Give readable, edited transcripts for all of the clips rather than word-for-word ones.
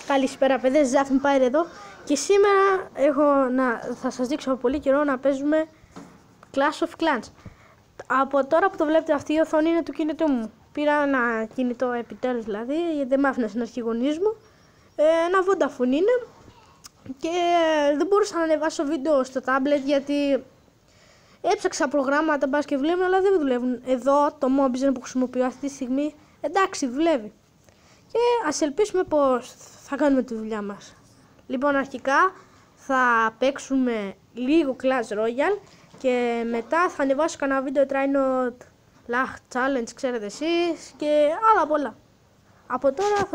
Καλησπέρα παιδες, Ζάφιν Πάιρ εδώ και σήμερα θα σας δείξω από πολύ καιρό να παίζουμε Clash of Clans. Από τώρα που το βλέπετε, αυτή η οθόνη είναι του κινητού μου. Πήρα ένα κινητό επιτέλους δηλαδή, γιατί δεν μ' άφηνε στην αρχή γονείς μου. Ένα Vodafone είναι και δεν μπορούσα να ανεβάσω βίντεο στο tablet γιατί έψαξα προγράμματα μπας και βλέπουν, αλλά δεν δουλεύουν. Εδώ το Mobizen που χρησιμοποιώ αυτή τη στιγμή, εντάξει δουλεύει. Και ας ελπίσουμε πως θα κάνουμε τη δουλειά μας. Λοιπόν, αρχικά θα παίξουμε λίγο Clash Royale και μετά θα ανεβάσω κανένα βίντεο Try Not Lag Challenge, ξέρετε εσείς, και άλλα πολλά. Από τώρα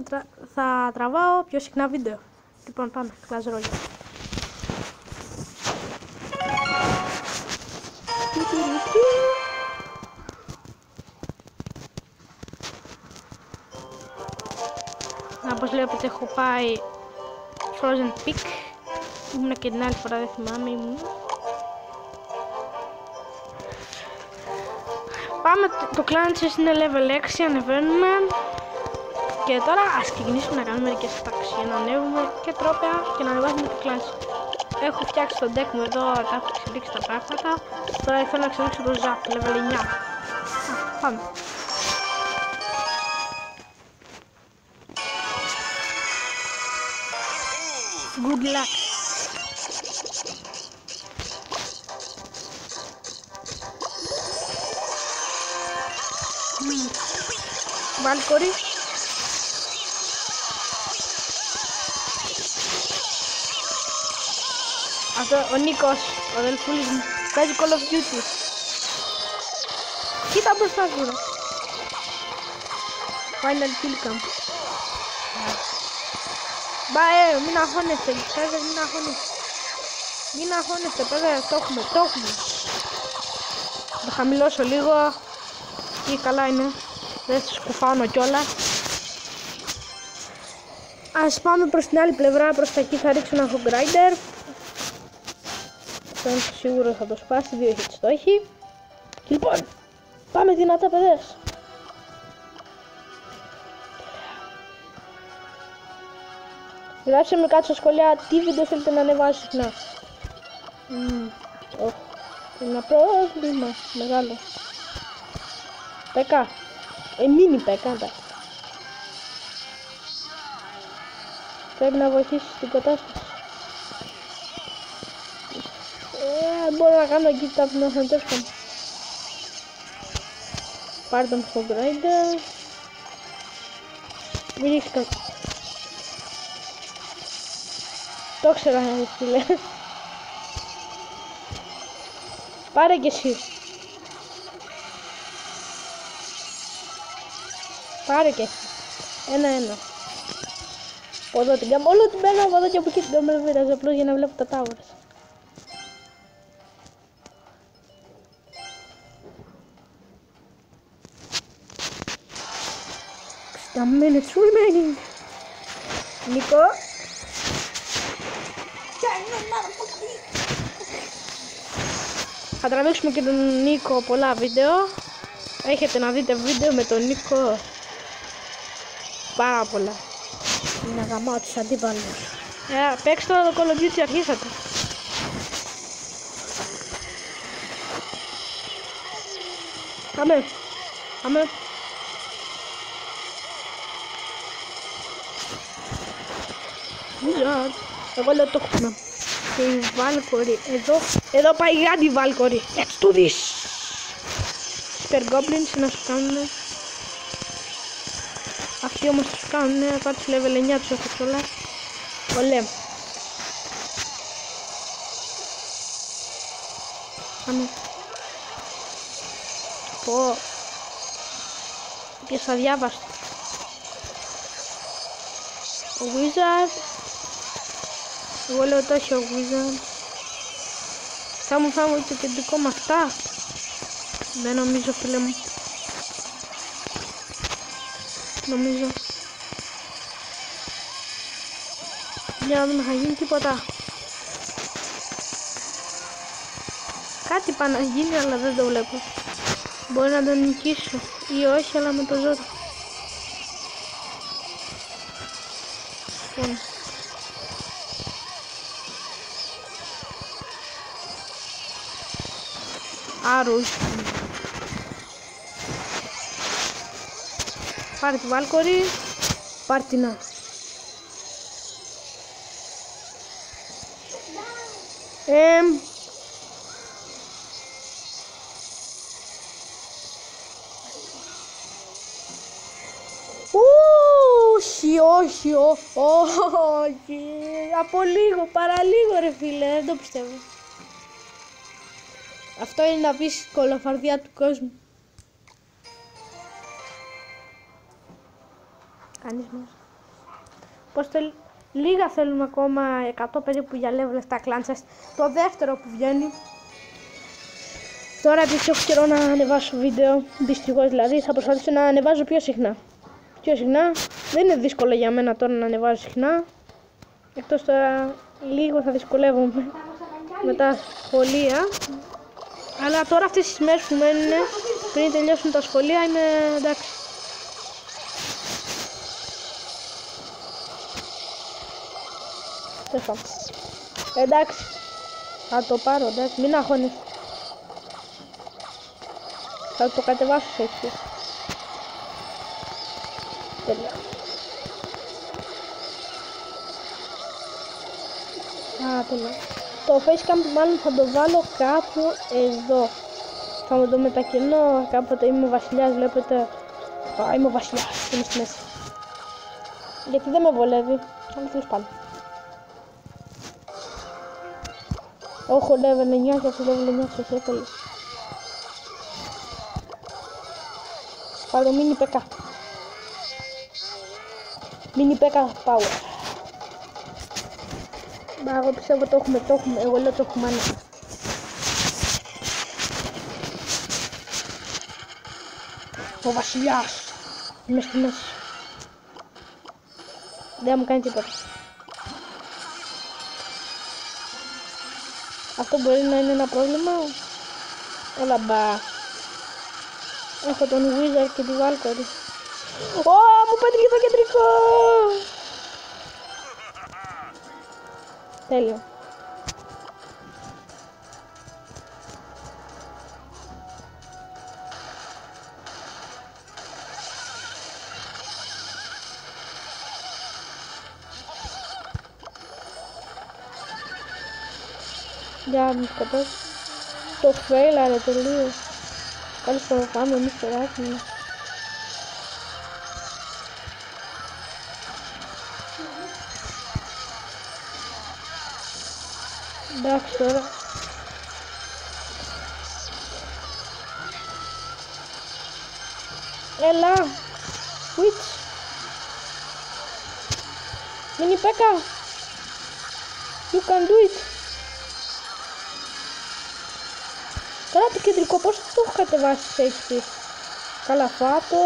θα τραβάω πιο συχνά βίντεο. Λοιπόν, πάμε Clash Royale. Όπως βλέπετε έχω πάει Frozen Peak. Ήμουνα και την άλλη φορά, δεν θυμάμαι, ήμουν. Πάμε, το Clans είναι level 6, ανεβαίνουμε. Και τώρα ας ξεκινήσουμε να κάνουμε μερικές ατάξεις για να ανέβουμε και τρόπαια και να ανεβάσουμε το Clans. Έχω φτιάξει το deck μου εδώ, τα έχω εξελίξει τα πράγματα. Τώρα θέλω να εξελίξω το Zap, level 9. Πάμε. Good luck. Valkyrie. Αυτό ο Νίκος, ο αδελφούλης μου, παίζει Call of Duty. Κοίτα μπροστά σου. Final kill cam. Μην αγχώνεστε, παιδες, μην αγχώνεστε. Μην αγχώνεστε, παιδες, το έχουμε. Θα το χαμηλώσω λίγο. Και καλά είναι. Δεν θα σκουφάνω κιόλας. Ας πάμε προς την άλλη πλευρά, προς τα εκεί θα ρίξω ένα Hog Rider. Αυτό είναι σίγουρο θα το σπάσει, 2 hits το έχει. Λοιπόν, πάμε δυνατά, παιδες. Γράψτε με κάτω στα σχολεία τι βίντεο θέλετε να ανεβάσω συχνά. Είναι ένα πρόβλημα μεγάλο. Πέκα. Μίνι πέκα. Πρέπει να βοηθήσεις την κατάσταση. Μπορώ να κάνω εκεί τα πνευματεύσια μου. Πάρε τον Hog Rider. Μην ρίξεις κάτι. Το ξέρα, φίλε. Πάρε και εσύ. Πάρε και εσύ. Ένα. Από εδώ την κάμερα. Όλο την παίρνω από εδώ και από εκεί την κάμερα βίντεο. Απλώς για να βλέπω τα towers. The minutes remaining. Νίκο. Θα τραβήξουμε και τον Νίκο πολλά βίντεο. Έχετε να δείτε βίντεο με τον Νίκο πάρα πολλά. Να γαμάω τους αντίπαλους. Παίξτε τώρα το Call of Duty, αρχίσατε. Πάμε. Εγώ λέω το έχουμε. Και η Valkyrie εδώ πάει η Άντι Valkyrie. Let's do this. Super Goblins να σου κάνουνε. Αυτοί όμως τους κάνουνε. Πάρ' τους level 9 τους έχω κιόλας. Ολέ. Πάμε. Πω. Πιες αδιάβαστο. Ο Wizard. Εγώ λέω το έχει ο Wizard. Θα μου φάμε το κεντρικό με αυτά. Δεν νομίζω, φίλε μου. Νομίζω. Για να δούμε, θα γίνει τίποτα. Κάτι πάει να γίνει, αλλά δεν το βλέπω. Μπορεί να τον νικήσω ή όχι, αλλά με το ζόρι. Λοιπόν. Άρους. Πάρε τη Βάλκορη. Πάρε την να. Όχι, από λίγο, παραλίγο ρε φίλε, δεν το πιστεύω. Αυτό είναι να πεις κολοφαρδιά του κόσμου. Κανείς μας. Πώς λίγα θέλουμε ακόμα, 100 περίπου για level 7 κλάντσες. Το δεύτερο που βγαίνει. Τώρα επίσης έχω καιρό να ανεβάσω βίντεο, δυστυχώς δηλαδή, θα προσπαθήσω να ανεβάζω πιο συχνά. Δεν είναι δύσκολο για μένα τώρα να ανεβάζω συχνά. Εκτός τώρα λίγο θα δυσκολεύομαι με τα σχολεία. Αλλά τώρα αυτές τις μέρες που μένουν πριν τελειώσουν τα σχολεία είμαι εντάξει. Εντάξει, θα το πάρω, εντάξει, μην αγχώνεσαι. Θα το κατεβάσω σε έτσι. Τέλεια. Τέλεια. Το facecam μάλλον θα το βάλω κάπου εδώ. Θα μου το μετακινώ κάποτε, είμαι ο βασιλιάς, βλέπετε. Είμαι ο βασιλιάς, είμαι στη μέση. Γιατί δεν με βολεύει, αλλά τέλος πάντων. Έχω level 9 και αυτό level 9 σε εύκολο. Πάρω mini PK. Mini PK power. Μα εγώ πιστεύω το έχουμε, εγώ λέω το έχουμε άνετα. Ο βασιλιάς. Είμαι στη μέση. Δεν μου κάνει τίποτα. Αυτό μπορεί να είναι ένα πρόβλημα. Όλα μπα. Έχω τον Wizard και τη Valkyrie. Μου πέτυχε το κεντρικό. Τέλειο. Για να σκοτώσω. Το φέιλαρε τελείως. Καλώς το πάμε εμείς περάσουμε. Εντάξει τώρα. Έλα. Switch. Mini P.E.K.K.A. You can do it. Τώρα το κεντρικό πώς το έχω κατεβάσει σε HP. Καλαφάτο.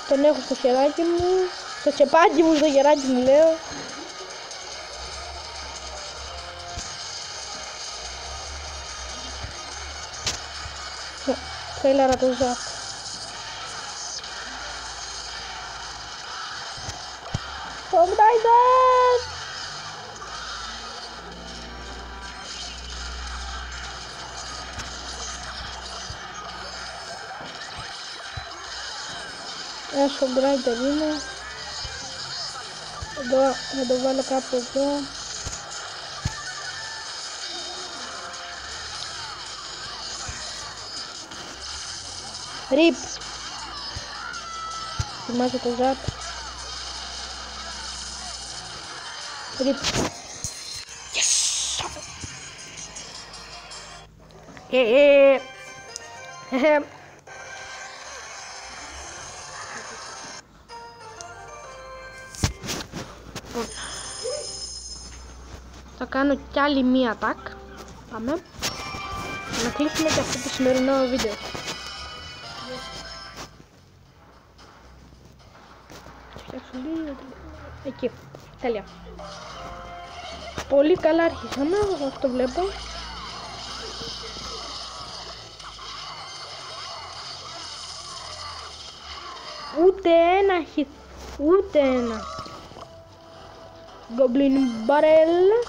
Τον έχω στο χεράκι μου. Στο τσεπάκι μου, στο χεράκι μου λέω. Φέλαρα το Ζακ. Φοβράιδες! Έσο γκράιντερ είναι. Εδώ θα το βάλω κάπου εδώ. Ριπ. Θυμάσαι το Ζαπ. Ριπ. Yes! Θα κάνω κι άλλη μία attack. Πάμε. Να κλείσουμε και αυτό το σημερινό βίντεο. Εκεί. Τέλεια. Πολύ καλά αρχίσαμε, αυτό βλέπω. Ούτε ένα hit. Ούτε ένα. Goblin Barrel.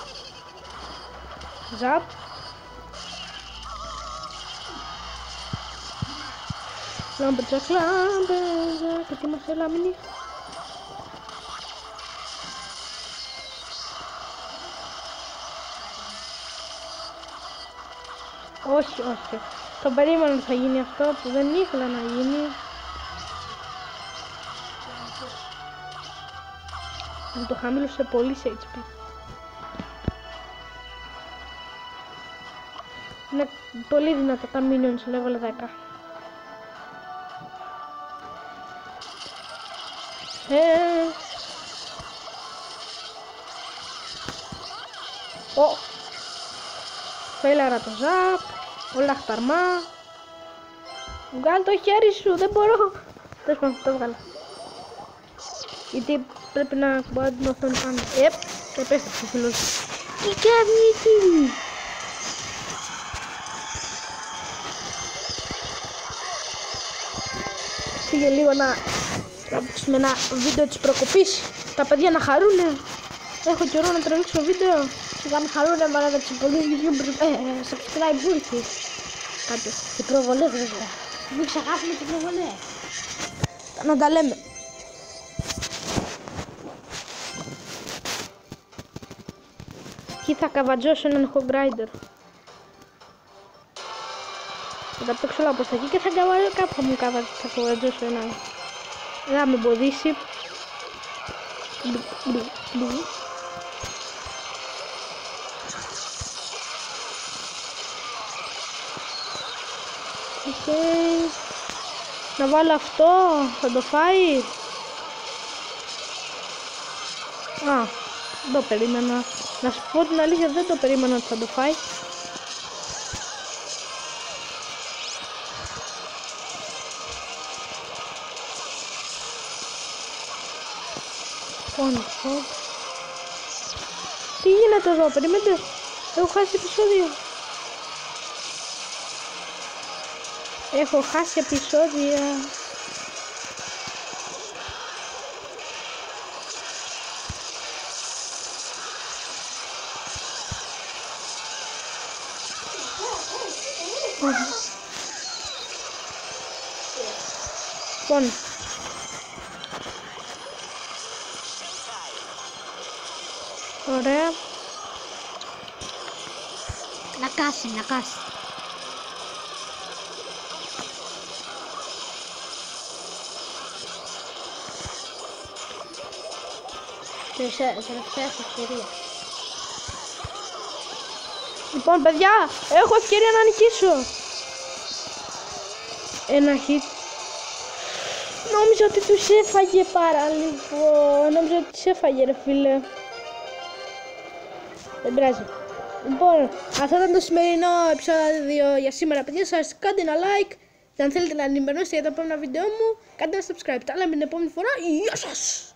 Ζαπ. Λάμπετζα, και τι μας έλαμνει. Όχι, όχι. Το περίμενα ότι θα γίνει αυτό που δεν ήθελα να γίνει. Μου το χαμήλωσε πολύ σε HP. Είναι πολύ δυνατά τα minions σε level 10. Φέλαρα το ζαπ. Όλα χταρμά. Βγάλ το χέρι σου, δεν μπορώ. Τέλος πάντων, το βγάλα. Γιατί πρέπει να κουμπάω την οθόνη πάνω. Επέστρεψε ο φίλος. Τι κάνει εκεί? Πήγε λίγο να τραβήξουμε ένα βίντεο της προκοπής. Τα παιδιά να χαρούνε. Έχω καιρό να τραβήξω βίντεο. Σιγά μην χαρούνε μάνα με τις πολλές YouTube. Subscribe βοήθη. Κάτι. Και προβολές βέβαια. Μην ξεχάσουμε τις προβολές. Να τα λέμε. Εκεί θα καβατζώσω έναν Hog Rider. Θα τα παίξω όλα προς τα εκεί και θα καβαλώ κάπου θα μου καβατζώσω έναν. Δεν θα με εμποδίσει. Okay. Να βάλω αυτό, θα το φάει. Δεν το περίμενα. Να σου πω την αλήθεια, δεν το περίμενα ότι θα το φάει. Τι γίνεται εδώ, περιμένετε. Έχω χάσει επεισόδιο. Έχω χάσει επεισόδια. Λοιπόν. Ωραία. Να κάσει, να κάσει. Τελευταία ευκαιρία. Λοιπόν παιδιά, έχω ευκαιρία να νικήσω. Ένα hit. Νόμιζα ότι τους έφαγε πάρα λίγο. Νόμιζα ότι τους έφαγε ρε φίλε. Δεν πειράζει. Λοιπόν, αυτό ήταν το σημερινό επεισόδιο για σήμερα παιδιά. Σας κάντε ένα like. Και αν θέλετε να ενημερώσετε για τα επόμενα βίντεο μου, κάντε ένα subscribe. Τα λέμε την επόμενη φορά. Γεια σας!